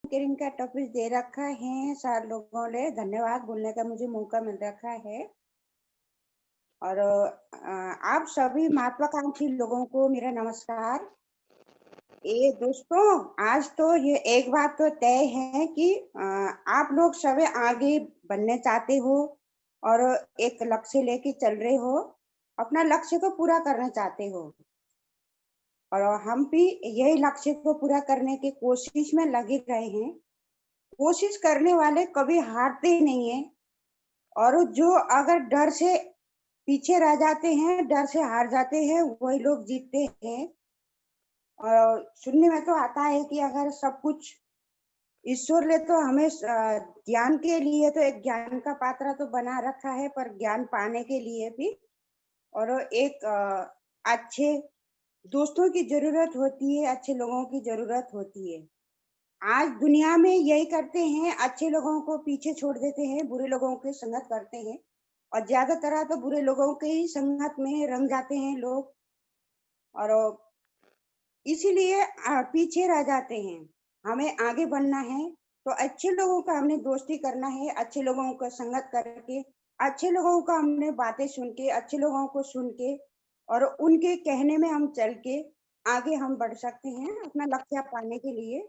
Anchoring का topic दे रखा है सर लोगों ने, धन्यवाद बोलने का मुझे मौका मिल रखा है। और आप सभी महत्वाकांक्षी लोगों को मेरा नमस्कार। ये दोस्तों, आज तो ये एक बात तो तय है कि आप लोग सभी आगे बढ़ने चाहते हो और एक लक्ष्य लेके चल रहे हो, अपना लक्ष्य को पूरा करना चाहते हो। और हम भी यही लक्ष्य को पूरा करने की कोशिश में लगे रहे हैं। कोशिश करने वाले कभी हारते नहीं है। और जो अगर डर से पीछे रह जाते हैं, डर से हार जाते हैं, वही लोग जीतते हैं। और सुनने में तो आता है कि अगर सब कुछ ईश्वर ले तो हमें ज्ञान के लिए तो एक ज्ञान का पात्र तो बना रखा है, पर ज्ञान पाने के लिए भी और एक अच्छे दोस्तों की जरूरत होती है, अच्छे लोगों की जरूरत होती है। आज दुनिया में यही करते हैं, अच्छे लोगों को पीछे छोड़ देते हैं, बुरे लोगों की संगत करते हैं। और ज्यादातर तो बुरे लोगों के ही संगत में रंग जाते हैं लोग। और इसीलिए पीछे रह जाते हैं। हमें आगे बढ़ना है तो अच्छे लोगों का हमने दोस्ती करना है, अच्छे लोगों का संगत करके, अच्छे लोगों का हमने बातें सुन के, अच्छे लोगों को सुन के और उनके कहने में हम चल के आगे हम बढ़ सकते हैं अपना लक्ष्य पाने के लिए।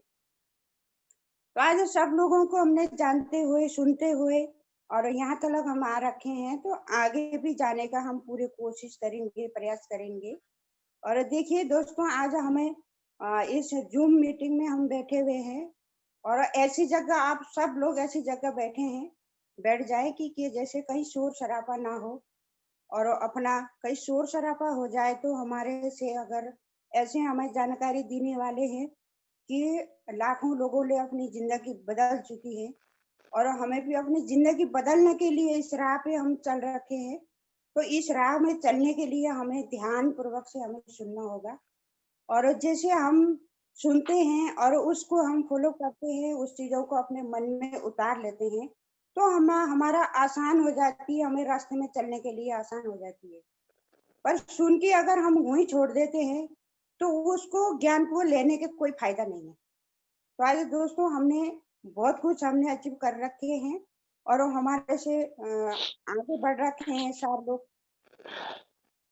तो आज सब लोगों को हमने जानते हुए, सुनते हुए और यहाँ तक हम आ रखे हैं, तो आगे भी जाने का हम पूरी कोशिश करेंगे, प्रयास करेंगे। और देखिए दोस्तों, आज हमें इस जूम मीटिंग में हम बैठे हुए हैं और ऐसी जगह आप सब लोग ऐसी जगह बैठे हैं, बैठ जाए कि जैसे कहीं शोर शराबा ना हो। और अपना कहीं शोर शराबा हो जाए तो हमारे से अगर ऐसे हमें जानकारी देने वाले हैं कि लाखों लोगों ने अपनी जिंदगी बदल चुकी है और हमें भी अपनी जिंदगी बदलने के लिए इस राह पे हम चल रखे हैं। तो इस राह में चलने के लिए हमें ध्यान पूर्वक से हमें सुनना होगा। और जैसे हम सुनते हैं और उसको हम फॉलो करते हैं, उस चीजों को अपने मन में उतार लेते हैं, तो हम हमारा आसान हो जाती है, हमें रास्ते में चलने के लिए आसान हो जाती है। पर सुन के अगर हम वहीं छोड़ देते हैं तो उसको ज्ञान को लेने के कोई फायदा नहीं है। तो आज दोस्तों, हमने बहुत कुछ हमने अचीव कर रखे हैं और हमारे से आगे बढ़ रखे हैं सर लोग।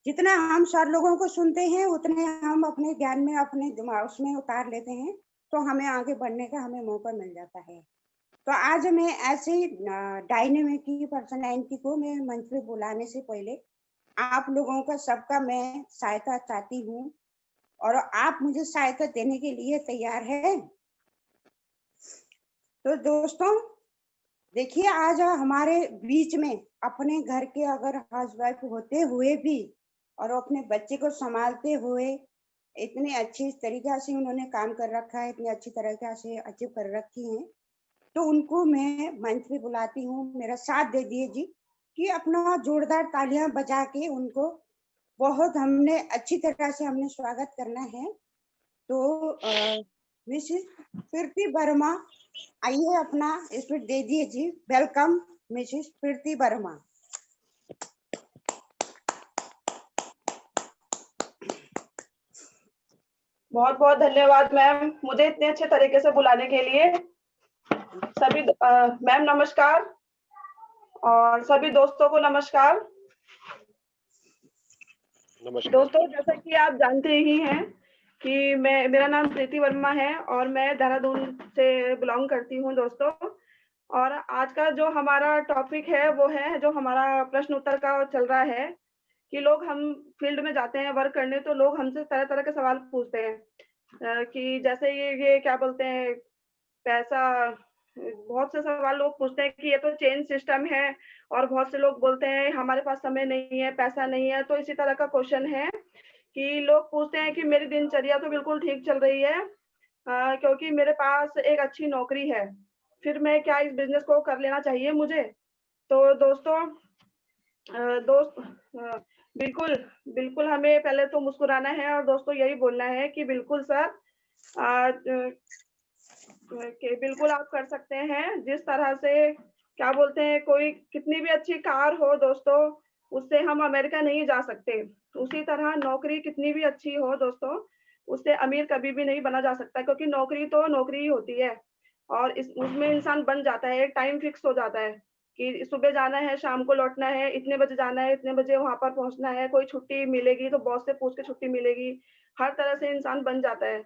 जितना हम सर लोगों को सुनते हैं उतने हम अपने ज्ञान में, अपने दिमाग उसमें उतार लेते हैं, तो हमें आगे बढ़ने का हमें मौका मिल जाता है। तो आज मैं ऐसे डायनेमिक की पर्सनैलिटी को मैं मंच पे बुलाने से पहले आप लोगों का सबका मैं सहायता चाहती हूँ और आप मुझे सहायता देने के लिए तैयार है। तो दोस्तों देखिए, आज हमारे बीच में अपने घर के अगर हाउसवाइफ होते हुए भी और अपने बच्चे को संभालते हुए इतने अच्छी तरीका से उन्होंने काम कर रखा है, इतनी अच्छी तरीका से अचीव कर रखी हैं, तो उनको मैं मंच पे बुलाती हूँ, मेरा साथ दे दिए जी, कि अपना जोरदार तालियां बजा के उनको बहुत हमने अच्छी तरह से हमने स्वागत करना है। तो मिसिस प्रीति वर्मा, आइए अपना स्पीच दे दिए जी। वेलकम मिसिस प्रीति वर्मा। बहुत बहुत धन्यवाद मैम, मुझे इतने अच्छे तरीके से बुलाने के लिए। सभी मैम नमस्कार और सभी दोस्तों को नमस्कार। दोस्तों, जैसा कि आप जानते ही हैं कि मेरा नाम प्रीति वर्मा है और मैं देहरादून से बिलोंग करती हूँ दोस्तों। और आज का जो हमारा टॉपिक है वो है, जो हमारा प्रश्न उत्तर का चल रहा है कि लोग, हम फील्ड में जाते हैं वर्क करने, तो लोग हमसे तरह तरह के सवाल पूछते हैं कि जैसे ये क्या बोलते हैं, पैसा। बहुत से सवाल लोग पूछते हैं कि ये तो चेन सिस्टम है, और बहुत से लोग बोलते हैं हमारे पास समय नहीं है, पैसा नहीं है। तो इसी तरह का क्वेश्चन है कि लोग पूछते हैं कि मेरी दिनचर्या तो बिल्कुल ठीक चल रही है, क्योंकि मेरे पास एक अच्छी नौकरी है, फिर मैं क्या इस बिजनेस को कर लेना चाहिए मुझे। तो दोस्तों, बिल्कुल बिल्कुल हमें पहले तो मुस्कुराना है और दोस्तों यही बोलना है कि बिल्कुल सर, कि बिल्कुल आप कर सकते हैं। जिस तरह से क्या बोलते हैं, कोई कितनी भी अच्छी कार हो दोस्तों, उससे हम अमेरिका नहीं जा सकते। उसी तरह नौकरी कितनी भी अच्छी हो दोस्तों, उससे अमीर कभी भी नहीं बना जा सकता, क्योंकि नौकरी तो नौकरी ही होती है। और इस उसमें इंसान बन जाता है, एक टाइम फिक्स हो जाता है कि सुबह जाना है, शाम को लौटना है, इतने बजे जाना है, इतने बजे वहाँ पर पहुँचना है, कोई छुट्टी मिलेगी तो बॉस से पूछ के छुट्टी मिलेगी। हर तरह से इंसान बन जाता है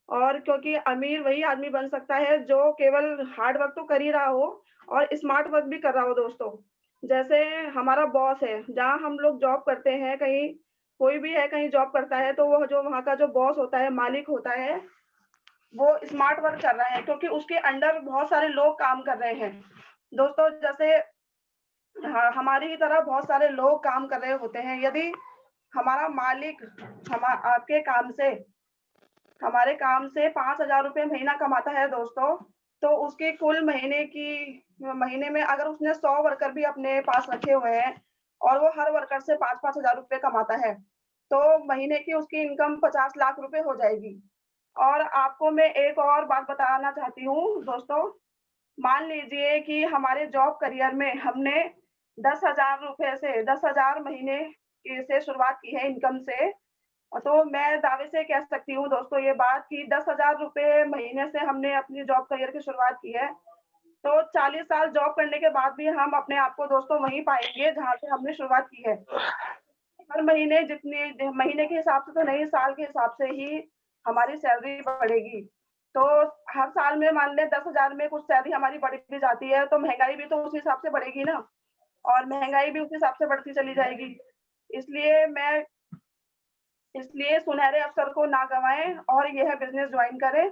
और क्योंकि अमीर वही आदमी बन सकता है जो केवल हार्ड वर्क तो कर ही रहा हो और स्मार्ट वर्क भी कर रहा हो दोस्तों। जैसे हमारा बॉस है, जहाँ हम लोग जॉब करते हैं कहीं कोई भी है कहीं जॉब करता है तो वो जो वहाँ का जो बॉस होता है, मालिक होता है, वो स्मार्ट वर्क कर रहा है क्योंकि उसके अंडर बहुत सारे लोग काम कर रहे हैं। दोस्तों जैसे हमारी ही तरह बहुत सारे लोग काम कर रहे होते हैं। यदि हमारा मालिक आपके काम से हमारे काम से 5,000 रुपए महीना कमाता है दोस्तों, तो उसकी कुल महीने में अगर उसने 100 वर्कर भी अपने पास रखे हुए हैं और वो हर वर्कर से 5-5 हज़ार रुपए कमाता है, तो महीने की उसकी इनकम 50 लाख रुपए हो जाएगी। और आपको मैं एक और बात बताना चाहती हूँ दोस्तों, मान लीजिए कि हमारे जॉब करियर में हमने 10,000 रुपए से 10,000 महीने से शुरुआत की है इनकम से, तो मैं दावे से कह सकती हूँ दोस्तों ये बात कि 10,000 रुपए महीने से हमने अपनी जॉब करियर की शुरुआत की है। तो 40 साल जॉब करने के बाद भी हम अपने आप को दोस्तों वहीं पाएँगे जहाँ से हमने शुरुआत की है। हर महीने जितनी महीने के हिसाब से तो नहीं, साल के हिसाब से ही हमारी सैलरी बढ़ेगी। तो हर साल में मान लें 10,000 में कुछ सैलरी हमारी बढ़ भी जाती है, तो महँगाई भी तो उसी हिसाब से बढ़ेगी ना और महँगाई भी उस हिसाब से बढ़ती चली जाएगी। इसलिए मैं इसलिए सुनहरे अवसर को ना गँवाएँ और यह बिज़नेस जॉइन करें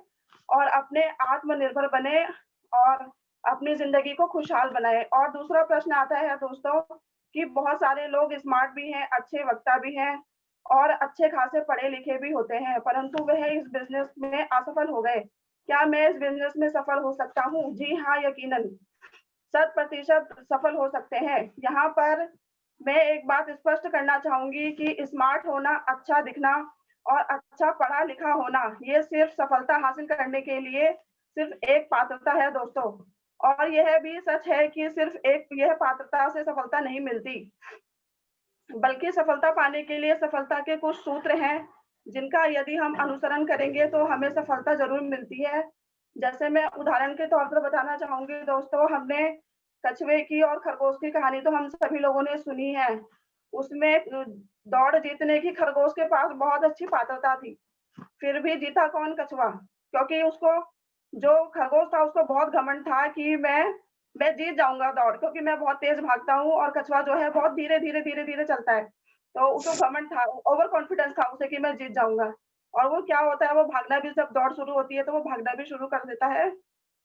और अपने आत्मनिर्भर बनें और अपनी ज़िंदगी को खुशहाल बनाएँ। और दूसरा प्रश्न आता है दोस्तों कि बहुत सारे लोग स्मार्ट भी हैं, अच्छे वक्ता भी हैं और अच्छे खासे पढ़े-लिखे भी होते हैं, परंतु वह इस बिज़नेस में असफल हो गए। क्या मैं इस बिज़नेस में सफल हो सकता हूँ? जी हाँ, यकीनन। 100% सफल हो सकते हैं। यहाँ पर मैं एक बात स्पष्ट करना चाहूँगी कि स्मार्ट होना, अच्छा दिखना और अच्छा पढ़ा-लिखा होना, ये सिर्फ़ सफलता हासिल करने के लिए सिर्फ़ एक पात्रता है दोस्तों। और यह भी सच है कि सिर्फ़ एक यह पात्रता से सफलता नहीं मिलती, बल्कि सफलता पाने के लिए सफलता के कुछ सूत्र हैं, जिनका यदि हम अनुसरण करेंगे तो हमें सफलता ज़रूर मिलती है। जैसे मैं उदाहरण के तौर पर बताना चाहूँगी दोस्तों, हमने कछुए की और खरगोश की कहानी तो हम सभी लोगों ने सुनी है। उसमें दौड़ जीतने की खरगोश के पास बहुत अच्छी पात्रता थी, फिर भी जीता कौन? कछुआ। क्योंकि उसको जो खरगोश था उसको बहुत घमंड था कि मैं जीत जाऊँगा दौड़ क्योंकि मैं बहुत तेज़ भागता हूँ और कछुआ जो है बहुत धीरे-धीरे, धीरे-धीरे चलता है। तो उसको घमंड था, ओवर कॉन्फिडेंस था उसे कि मैं जीत जाऊँगा। और वो क्या होता है वो भागना भी जब दौड़ शुरू होती है तो वो भागना भी शुरू कर देता है।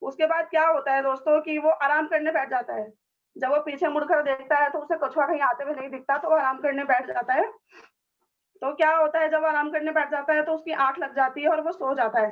उसके बाद क्या होता है दोस्तों कि वो आराम करने बैठ जाता है। जब वो पीछे मुड़कर देखता है तो उसे कछुआ कहीं आते हुए नहीं दिखता तो वो आराम करने बैठ जाता है। तो क्या होता है जब वो आराम करने बैठ जाता है तो उसकी आँख लग जाती है और वो सो जाता है।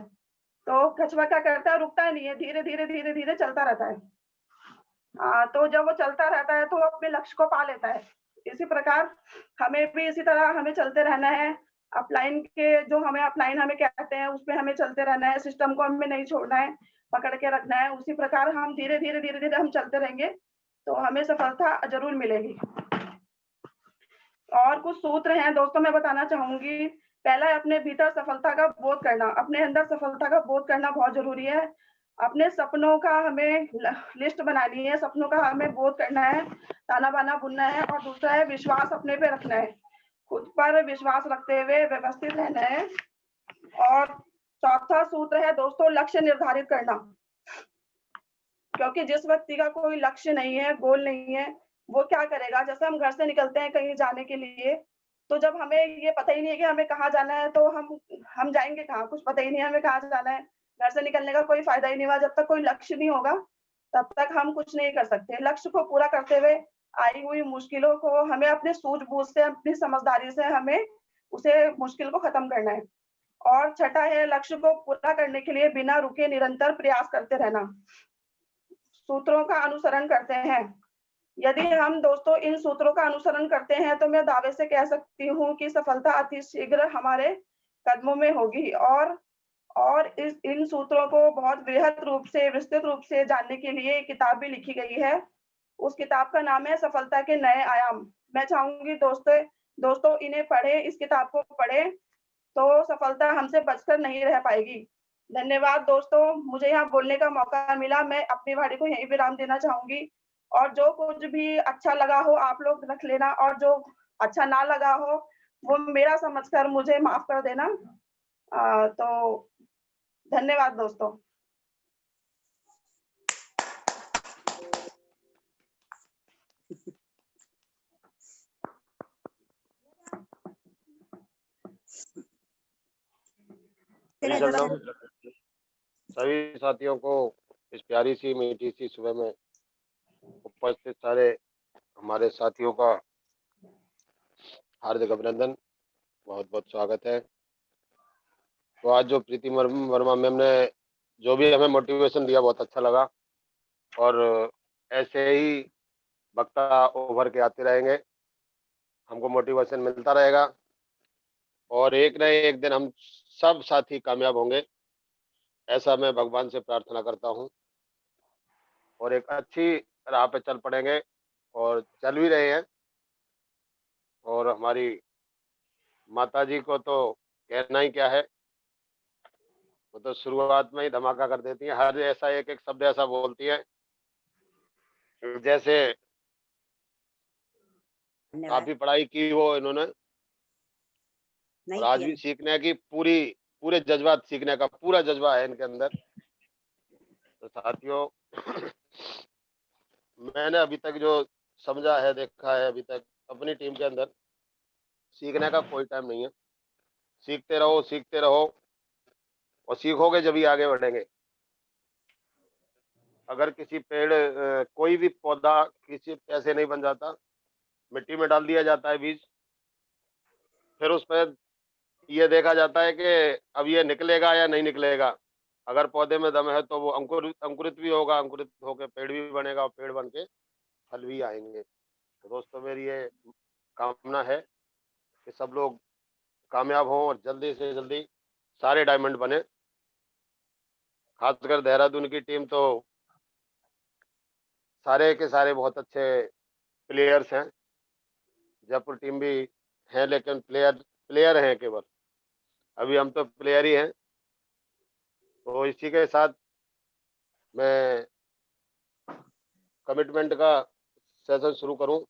तो कछुआ क्या करता है रुकता नहीं है, धीरे-धीरे, धीरे-धीरे चलता रहता है। तो जब वो चलता रहता है तो वो अपने लक्ष्य को पा लेता है। इसी प्रकार हमें भी इसी तरह हमें चलते रहना है। अपलाइन के जो हमें अपलाइन हमें कहते हैं उसपे हमें चलते रहना है, सिस्टम को हमें नहीं छोड़ना है, पकड़ के रखना है। उसी प्रकार हम धीरे-धीरे, धीरे-धीरे हम चलते रहेंगे, तो हमें सफलता ज़रूर मिलेगी। और कुछ सूत्र हैं दोस्तों मैं बताना चाहूँगी। पहला है अपने भीतर सफलता का बोध करना, अपने अंदर सफलता का बोध करना बहुत ज़रूरी है। अपने सपनों का हमें लिस्ट बनानी है, सपनों का हमें बोध करना है, ताना-बाना बुनना है और दूसरा है विश्वास अपने पे रखना है। खुद पर विश्वास रखते हुए व्यवस्थित रहना है और चौथा सूत्र है दोस्तों लक्ष्य निर्धारित करना। क्योंकि जिस व्यक्ति का कोई लक्ष्य नहीं है, गोल नहीं है, वो क्या करेगा? जैसे हम घर से निकलते हैं कहीं जाने के लिए, तो जब हमें ये पता ही नहीं है कि हमें कहाँ जाना है, तो हम जाएँगे कहाँ? कुछ पता ही नहीं है हमें कहाँ जाना है। घर से निकलने का कोई फ़ायदा ही नहीं हुआ, जब तक कोई लक्ष्य नहीं होगा, तब तक हम कुछ नहीं कर सकते। लक्ष्य को पूरा करते हुए आई हुई मुश्किलों को हमें अपने सूझ-बूझ से, अपनी समझदारी से हमें उसे मुश्किल को खत्म करना है। और छठा है लक्ष्य को पूरा करने के लिए बिना रुके निरंतर प्रयास करते रहना। सूत्रों का अनुसरण करते हैं। यदि हम दोस्तों इन सूत्रों का अनुसरण करते हैं, तो मैं दावे से कह सकती हूँ कि सफलता अति शीघ्र हमारे कदमों में होगी और इस इन सूत्रों को बहुत वृहद रूप से, विस्तृत रूप से जानने के लिए एक किताब भी लिखी गई है। उस किताब का नाम है सफलता के नए आयाम। मैं चाहूँगी दोस्तों दोस्तों इन्हें पढ़ें, इस किताब को पढ़ें, तो सफलता हमसे बचकर नहीं रह पाएगी। धन्यवाद दोस्तों, मुझे यहाँ बोलने का मौका मिला। मैं अपनी वाणी को यहीं विराम देना चाहूँगी और जो कुछ भी अच्छा लगा हो आप लोग रख लेना और जो अच्छा ना लगा हो वो मेरा समझकर मुझे माफ़ कर देना। तो धन्यवाद दोस्तों। दर्शन सभी साथियों को इस प्यारी सी मीठी सी सुबह में उपस्थित सारे हमारे साथियों का हार्दिक अभिनंदन, बहुत बहुत स्वागत है। तो आज जो प्रीति वर्मा मैम ने जो भी हमें मोटिवेशन दिया बहुत अच्छा लगा और ऐसे ही वक्ता उभर के आते रहेंगे, हमको मोटिवेशन मिलता रहेगा और एक न एक दिन हम सब साथी कामयाब होंगे, ऐसा मैं भगवान से प्रार्थना करता हूँ और एक अच्छी राह पे चल पड़ेंगे और चल भी रहे हैं। और हमारी माता जी को तो कहना ही क्या है, वो तो शुरुआत में ही धमाका कर देती हैं। हर ऐसा एक एक शब्द ऐसा बोलती है जैसे काफी पढ़ाई की हो इन्होंने और आज भी सीखने की पूरे जज्बात, सीखने का पूरा जज्बा है इनके अंदर। तो साथियों मैंने अभी तक जो समझा है, देखा है अभी तक अपनी टीम के अंदर, सीखने का कोई टाइम नहीं है। सीखते रहो, सीखते रहो और सीखोगे जब ही आगे बढ़ेंगे। अगर किसी पेड़ कोई भी पौधा किसी ऐसे नहीं बन जाता, मिट्टी में डाल दिया जाता है बीज, फिर उस पर ये देखा जाता है कि अब ये निकलेगा या नहीं निकलेगा। अगर पौधे में दम है तो वो अंकुरित भी होगा, अंकुरित होकर पेड़ भी बनेगा और पेड़ बन के फल भी आएंगे। तो दोस्तों मेरी ये कामना है कि सब लोग कामयाब हों और जल्दी से जल्दी सारे डायमंड बने। खासकर देहरादून की टीम तो सारे के सारे बहुत अच्छे प्लेयर्स हैं। जयपुर टीम भी है लेकिन प्लेयर हैं केवल, अभी हम तो प्लेयर ही हैं। तो इसी के साथ मैं कमिटमेंट का सेशन शुरू करूं।